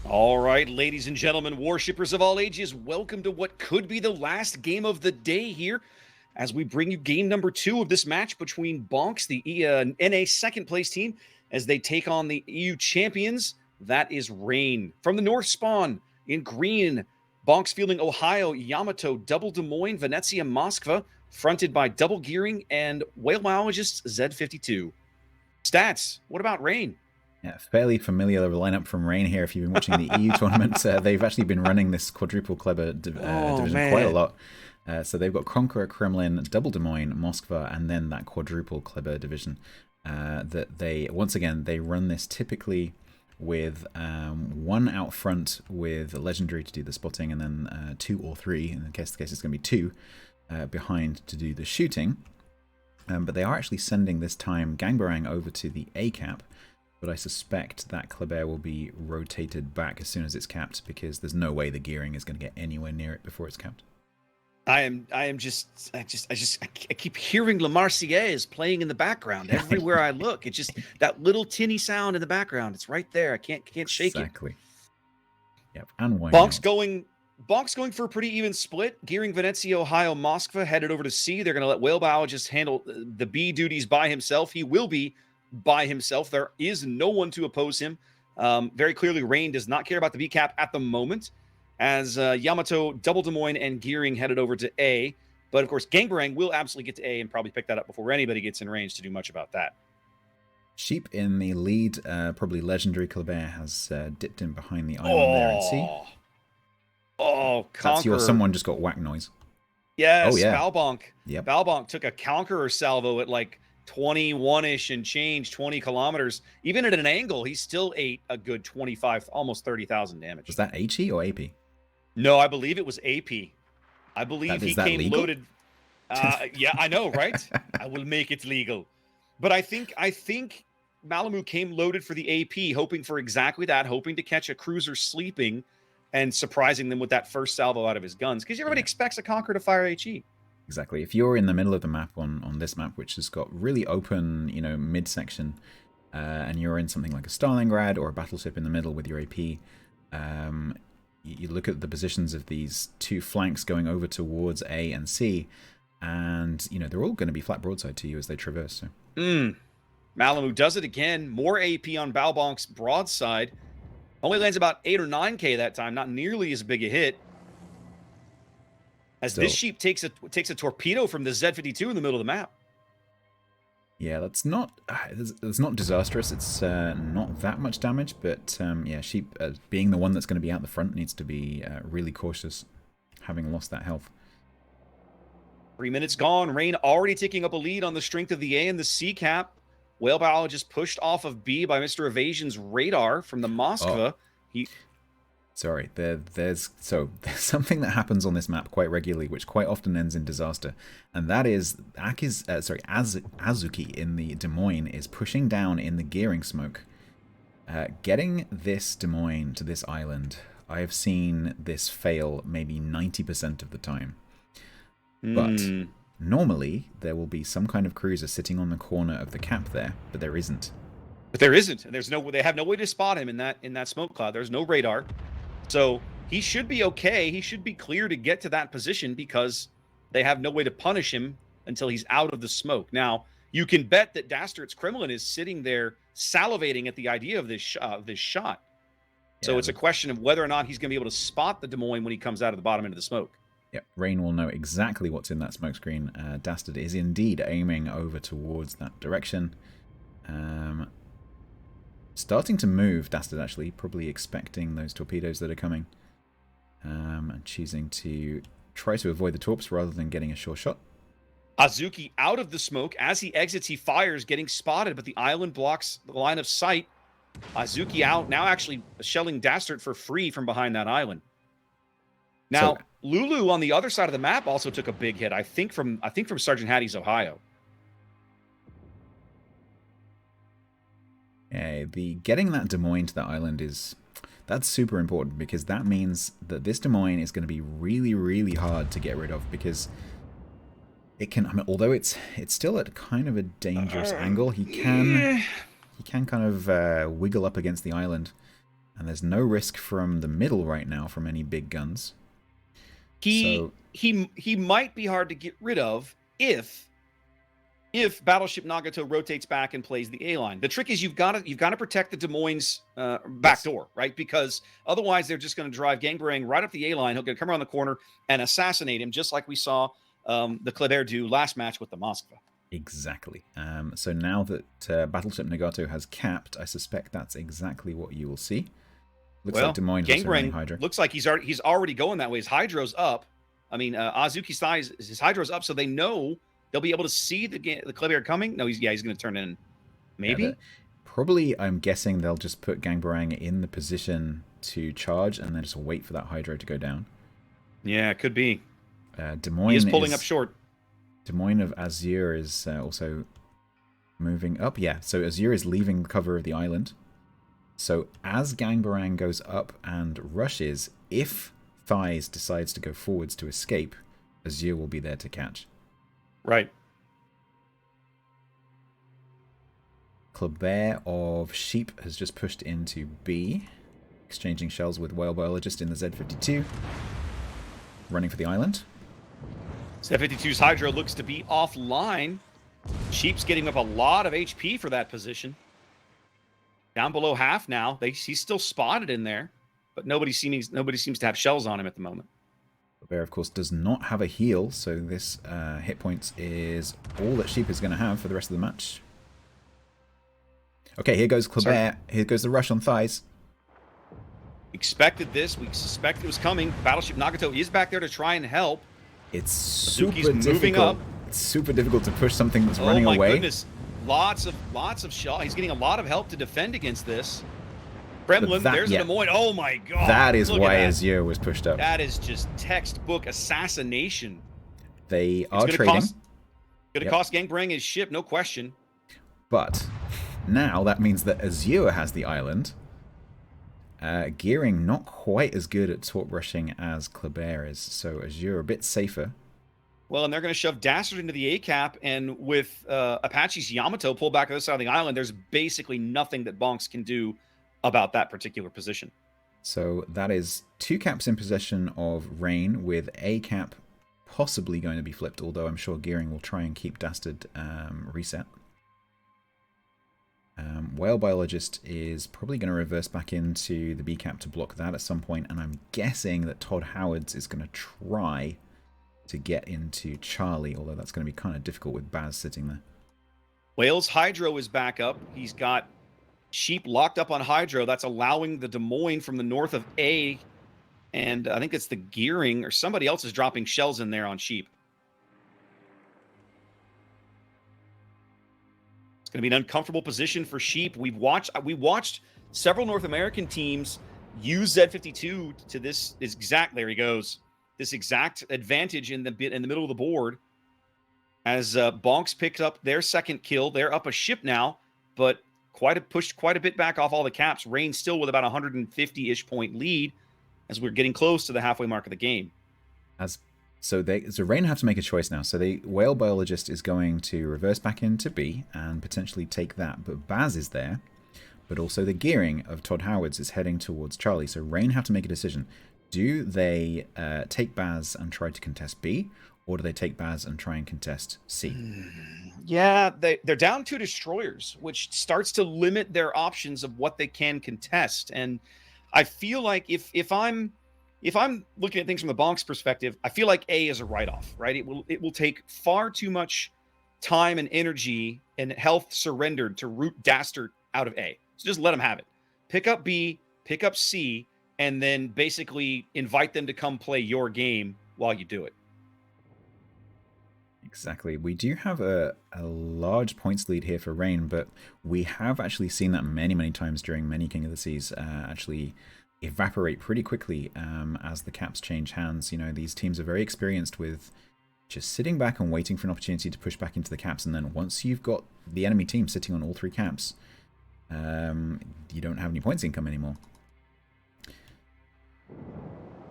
All right, ladies and gentlemen, Warshippers of all ages, welcome to what could be the last game of the day here as we bring you game number 2 of this match between BONKS, the NA second place team, as they take on the EU champions. That is Rain. From the North Spawn in green, BONKS fielding Ohio, Yamato, Double Des Moines, Venezia, Moskva, fronted by Double Gearing and whale biologist Z52. Stats, what about Rain? Yeah, fairly familiar lineup from Rain here. If you've been watching the EU tournament, they've actually been running this quadruple clever division quite a lot. So they've got Conqueror, Kremlin, Double Des Moines, Moskva, and then that quadruple clever division. That they once again they run this typically with one out front with a legendary to do the spotting, and then 2 or 3 in the case it's going to be 2 behind to do the shooting. But they are actually sending this time Gangbarang over to the A cap. But I suspect that Kleber will be rotated back as soon as it's capped, because there's no way the gearing is going to get anywhere near it before it's capped. I keep hearing La Marseillaise playing in the background everywhere I look. It's just that little tinny sound in the background. It's right there. I can't shake it. Exactly. Yep. And BONKS going for a pretty even split. Gearing Venezia, Ohio, Moskva headed over to C. They're going to let Whale Biologist handle the B duties by himself. He will be by himself. There is no one to oppose him. Very clearly, Rain does not care about the B cap at the moment, as Yamato, Double Des Moines, and Gearing headed over to A. But of course, Gangbarang will absolutely get to A and probably pick that up before anybody gets in range to do much about that. Sheep in the lead, probably legendary. Kleber has dipped in behind the island there and C. Oh, Conqueror. That's your someone just got whack noise. Yes, oh, yeah. Valbonk. Yep. Valbonk took a Conqueror salvo at like 21-ish and change, 20 kilometers. Even at an angle, he still ate a good 25, almost 30,000 damage. Was that HE or AP? No, I believe it was AP. I believe he came legal? loaded. Yeah, I know, right? I will make it legal. But I think Malamu came loaded for the AP, hoping for exactly that, hoping to catch a cruiser sleeping and surprising them with that first salvo out of his guns, because everybody expects a Conqueror to fire HE. Exactly. If you're in the middle of the map on this map, which has got really open, midsection, and you're in something like a Stalingrad or a battleship in the middle with your AP, you look at the positions of these 2 flanks going over towards A and C, and they're all going to be flat broadside to you as they traverse. So. Malamu does it again. More AP on Balbonk's broadside. Only lands about 8 or 9K that time. Not nearly as big a hit. As this sheep takes a torpedo from the Z52 in the middle of the map. Yeah, that's not disastrous. It's not that much damage, but yeah, sheep being the one that's going to be out the front needs to be really cautious, having lost that health. 3 minutes gone. Rain already taking up a lead on the strength of the A and the C cap. Whale Biologist pushed off of B by Mr. Evasion's radar from the Moskva. Sorry, there's something that happens on this map quite regularly, which quite often ends in disaster, and that is Azuki in the Des Moines is pushing down in the gearing smoke, getting this Des Moines to this island. I have seen this fail maybe 90% of the time, but normally there will be some kind of cruiser sitting on the corner of the cap there, but there isn't. And they have no way to spot him in that smoke cloud. There's no radar. So he should be okay. He should be clear to get to that position because they have no way to punish him until he's out of the smoke. Now, you can bet that Dastard's Kremlin is sitting there salivating at the idea of this shot. So yeah, it's a question of whether or not he's going to be able to spot the Des Moines when he comes out of the bottom end of the smoke. Yeah, Rain will know exactly what's in that smoke screen. Dastard is indeed aiming over towards that direction. Starting to move, Dastard actually, probably expecting those torpedoes that are coming. And choosing to try to avoid the torps rather than getting a sure shot. Azuki out of the smoke. As he exits, he fires, getting spotted, but the island blocks the line of sight. Azuki out, now actually shelling Dastard for free from behind that island. Now, Lulu on the other side of the map also took a big hit, I think from Sergeant Hattie's Ohio. Yeah, getting that Des Moines to that island that's super important, because that means that this Des Moines is going to be really, really hard to get rid of, because it can, although it's still at kind of a dangerous angle, he can kind of wiggle up against the island. And there's no risk from the middle right now from any big guns. He might be hard to get rid of if Battleship Nagato rotates back and plays the A line. The trick is you've got to protect the Des Moines back door, right? Because otherwise they're just going to drive Gangbarang right up the A line. He'll come around the corner and assassinate him, just like we saw the Kleber do last match with the Moskva. Exactly. So now that Battleship Nagato has capped, I suspect that's exactly what you will see. Looks like Des Moines also running Hydra. Looks like he's already going that way. His Hydro's up. I mean, Azuki's thighs, his Hydro's up, so they know they'll be able to see the Kleber coming. No, he's going to turn in. Maybe. Yeah, probably, I'm guessing they'll just put Gangbarang in the position to charge and then just wait for that Hydro to go down. Yeah, it could be. Des Moines is pulling up short. Des Moines of Azure is also moving up. Yeah, so Azure is leaving the cover of the island. So as Gangbarang goes up and rushes, if Thighs decides to go forwards to escape, Azure will be there to catch. Right. Kleber of Sheep has just pushed into B, exchanging shells with Whale Biologist in the Z-52, running for the island. Z-52's Hydro looks to be offline. Sheep's getting up a lot of HP for that position. Down below half now. He's still spotted in there, but nobody seems to have shells on him at the moment. Kleber, of course, does not have a heal, so this hit points is all that Sheep is going to have for the rest of the match. Okay, here goes Kleber. Sorry. Here goes the rush on Thighs. Expected this. We suspected it was coming. Battleship Nagato is back there to try and help. It's super difficult. Moving up. It's super difficult to push something that's running away. Oh my goodness. Lots of shot. He's getting a lot of help to defend against this. Gremlin, there's a Des Moines. Oh my god. That is why Azure was pushed up. That is just textbook assassination. They are trading. Going to cost Gangbarang his ship, no question. But now that means that Azure has the island. Gearing not quite as good at torp rushing as Kleber is, so Azure a bit safer. Well, and they're going to shove Dastard into the A-cap, and with Apache's Yamato pulled back to the other side of the island, there's basically nothing that BONKS can do about that particular position. So that is 2 caps in possession of Rain, with a cap possibly going to be flipped, although I'm sure Gearing will try and keep Dastard reset. Whale Biologist is probably going to reverse back into the B cap to block that at some point, and I'm guessing that Todd Howards is going to try to get into Charlie, although that's going to be kind of difficult with Baz sitting there. Whale's Hydro is back up. He's got Sheep locked up on Hydro. That's allowing the Des Moines from the north of A, and I think it's the Gearing or somebody else is dropping shells in there on Sheep. Going to be an uncomfortable position for Sheep. We watched several North American teams use Z-52 to this exact. There he goes. This exact advantage in the middle of the board. As BONKS picked up their second kill, they're up a ship now, but pushed quite a bit back off all the caps. Rain still with about 150-ish point lead as we're getting close to the halfway mark of the game. So Rain have to make a choice now. So the Whale Biologist is going to reverse back into B and potentially take that. But Baz is there. But also the Gearing of Todd Howards is heading towards Charlie. So Rain have to make a decision. Do they take Baz and try to contest B? Or do they take Baz and try and contest C? Yeah, they're down 2 destroyers, which starts to limit their options of what they can contest. And I feel like if I'm looking at things from the BONKS perspective, I feel like A is a write-off, right? It will take far too much time and energy and health surrendered to root Dastard out of A. So just let them have it. Pick up B, pick up C, and then basically invite them to come play your game while you do it. Exactly. We do have a large points lead here for Rain, but we have actually seen that many, many times during many King of the Seas actually evaporate pretty quickly as the caps change hands. You know, these teams are very experienced with just sitting back and waiting for an opportunity to push back into the caps, and then once you've got the enemy team sitting on all 3 caps, you don't have any points income anymore.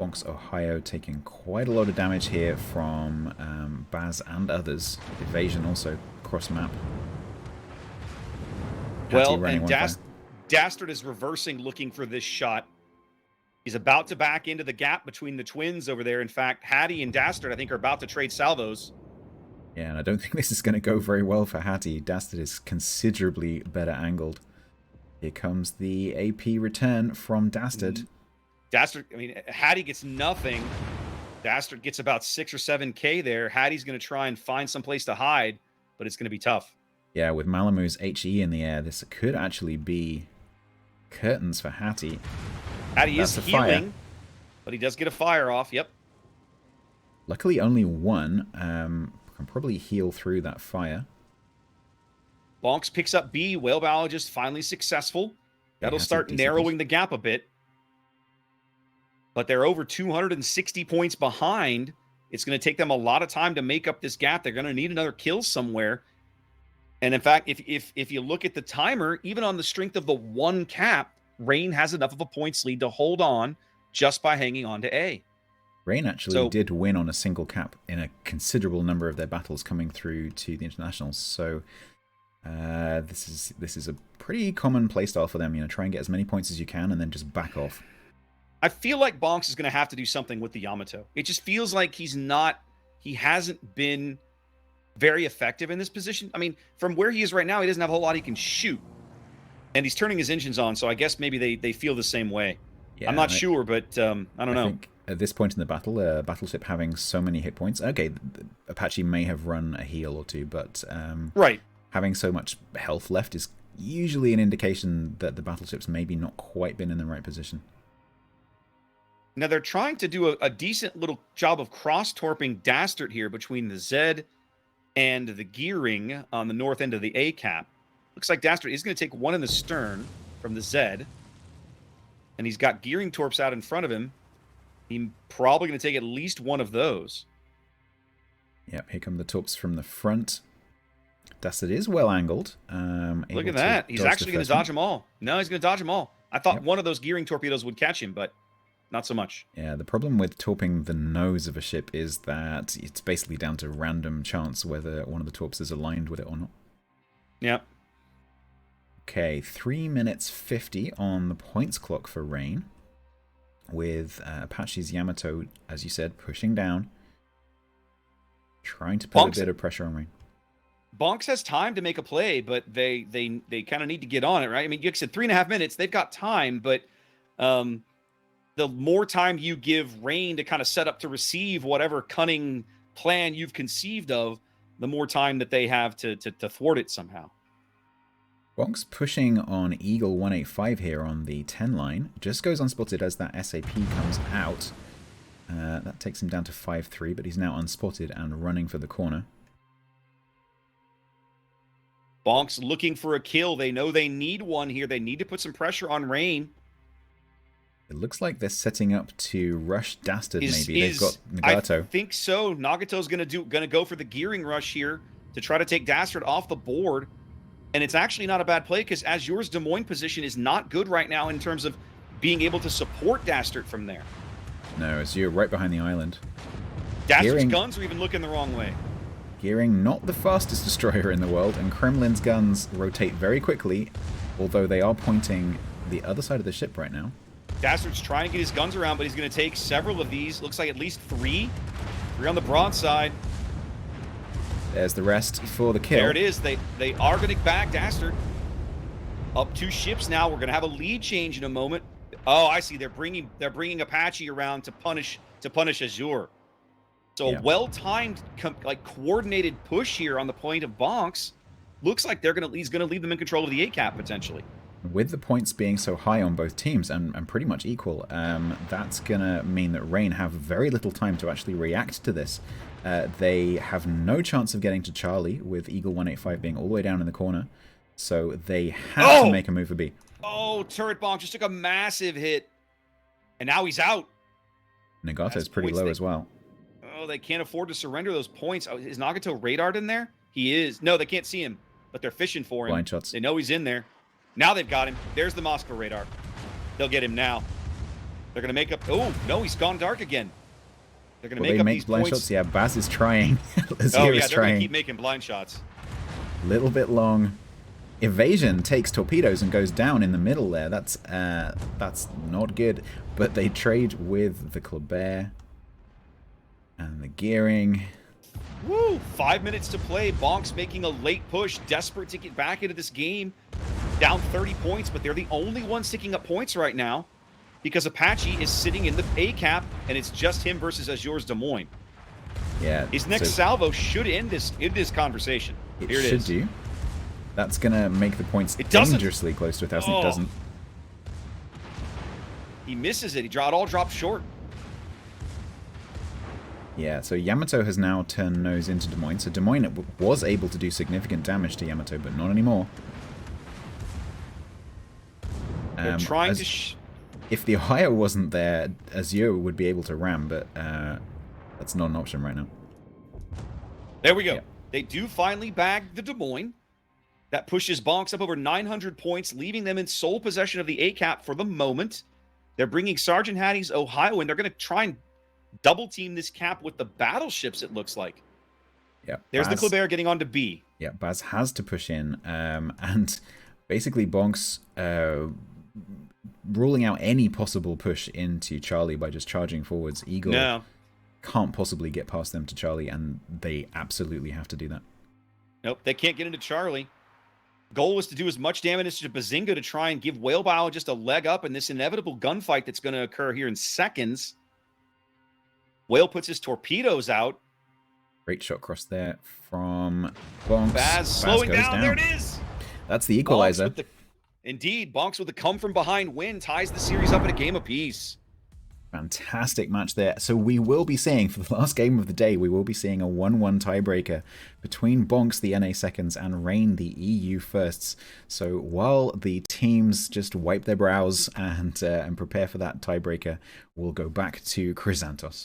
BONKS Ohio taking quite a lot of damage here from Baz and others. Evasion also cross map. Well, and Dastard is reversing, looking for this shot. He's about to back into the gap between the twins over there. In fact, Hattie and Dastard, I think, are about to trade salvos. Yeah, and I don't think this is going to go very well for Hattie. Dastard is considerably better angled. Here comes the AP return from Dastard. Dastard, I mean, Hattie gets nothing. Dastard gets about 6 or 7K there. Hattie's going to try and find some place to hide, but it's going to be tough. Yeah, with Malamu's HE in the air, this could actually be curtains for Hattie. Hattie is healing, but he does get a fire off. Yep. Luckily, only one. Can probably heal through that fire. BONKS picks up B. Whale Biologist finally successful. That'll start narrowing the gap a bit. But they're over 260 points behind. It's going to take them a lot of time to make up this gap. They're going to need another kill somewhere. And in fact, if you look at the timer, even on the strength of the one cap, Rain has enough of a points lead to hold on just by hanging on to A. Rain actually did win on a single cap in a considerable number of their battles coming through to the internationals. So this is a pretty common playstyle for them. You know, try and get as many points as you can, and then just back off. I feel like BONKS is going to have to do something with the Yamato. It just feels like he hasn't been very effective in this position. I mean, from where he is right now, he doesn't have a whole lot he can shoot, and he's turning his engines on. So I guess maybe they feel the same way. Yeah, I'm not sure, but I don't know. Think at this point in the battle, a battleship having so many hit points. Okay, Apache may have run a heal or two, but having so much health left is usually an indication that the battleship's maybe not quite been in the right position. Now they're trying to do a decent little job of cross-torping Dastard here between the Z and the gearing on the north end of the A cap. Looks like Dastard is going to take one in the stern from the Z, and he's got gearing torps out in front of him. He's probably going to take at least one of those. Yep, here come the torps from the front. Dastard is well angled. Look at that. He's actually going to dodge them all. No, he's going to dodge them all. I thought one of those gearing torpedoes would catch him, but not so much. Yeah, the problem with torping the nose of a ship is that it's basically down to random chance whether one of the torps is aligned with it or not. Yep. Okay, 3 minutes 50 on the points clock for Rain, with Apache's Yamato, as you said, pushing down, trying to put a bit of pressure on Rain. BONKS has time to make a play, but they kind of need to get on it, right? I mean, you said 3.5 minutes. They've got time, but the more time you give Rain to kind of set up to receive whatever cunning plan you've conceived of, the more time that they have to thwart it somehow. BONKS pushing on Eagle 185 here on the 10 line. Just goes unspotted as that SAP comes out. That takes him down to 5-3, but he's now unspotted and running for the corner. BONKS looking for a kill. They know they need one here. They need to put some pressure on Rain. It looks like they're setting up to rush Dastard. Maybe they've got Nagato. I think so. Nagato's going to go for the gearing rush here to try to take Dastard off the board. And it's actually not a bad play because Azure's Des Moines position is not good right now in terms of being able to support Dastard from there. No, Azure right behind the island. Dastard's guns are even looking the wrong way. Gearing not the fastest destroyer in the world, and Kremlin's guns rotate very quickly, although they are pointing the other side of the ship right now. Dastard's trying to get his guns around, but he's going to take several of these. Looks like at least 3. 3 on the broadside. There's the rest for the kill. There it is. They are going to back Dastard. Up 2 ships now. We're going to have a lead change in a moment. Oh, I see. They're bringing Apache around to punish Azure. So a well-timed, coordinated push here on the point of BONKS. Looks like he's going to leave them in control of the A cap potentially. With the points being so high on both teams and pretty much equal, that's going to mean that Rain have very little time to actually react to this. They have no chance of getting to Charlie with Eagle 185 being all the way down in the corner. So they have to make a move for B. Oh, turret bomb just took a massive hit. And now he's out. Nagato's pretty low as well. Oh, they can't afford to surrender those points. Oh, is Nagato radared in there? He is. No, they can't see him, but they're fishing for him. Blind shots. They know he's in there. Now they've got him. There's the Moscow radar. They'll get him now. They're going to make up... Oh, no, he's gone dark again. They're going to make up these blind points. shots? Yeah, Baz is trying. Azure is trying. They're going to keep making blind shots. Little bit long. Evasion takes torpedoes and goes down in the middle there. That's not good. But they trade with the Kleber and the gearing. Woo! 5 minutes to play. BONKS making a late push, desperate to get back into this game. Down 30 points, but they're the only ones sticking up points right now because Apache is sitting in the A cap, and it's just him versus Azure's Des Moines. Yeah. His next salvo should end this conversation. It Here it should is. do. That's going to make the points It doesn't. dangerously close to 1,000. It doesn't. He misses it. It all dropped short. Yeah, so Yamato has now turned nose into Des Moines. So Des Moines was able to do significant damage to Yamato, but not anymore. They're trying to... If the Ohio wasn't there, Azure would be able to ram, but that's not an option right now. There we go. Yeah. They do finally bag the Des Moines. That pushes BONKS up over 900 points, leaving them in sole possession of the A cap for the moment. They're bringing Sergeant Hattie's Ohio, and they're going to try and double team this cap with the battleships, it looks like. Yeah. There's the Kleber getting on to B. Yeah, Baz has to push in, and basically BONKS ruling out any possible push into Charlie by just charging forwards. Eagle can't possibly get past them to Charlie, and they absolutely have to do that. Nope, they can't get into Charlie. Goal was to do as much damage to Bazinga to try and give Whale Biologist a leg up in this inevitable gunfight that's going to occur here in seconds. Whale puts his torpedoes out. Great shot cross there from BONKS. Baz slowing down. There it is. That's the equalizer. Indeed, BONKS with the come from behind win ties the series up at a game apiece. Fantastic match there. So we will be seeing, for the last game of the day, we will be seeing a 1-1 tiebreaker between BONKS, the NA seconds, and Rain, the EU firsts. So while the teams just wipe their brows and prepare for that tiebreaker, we'll go back to Chrysantos.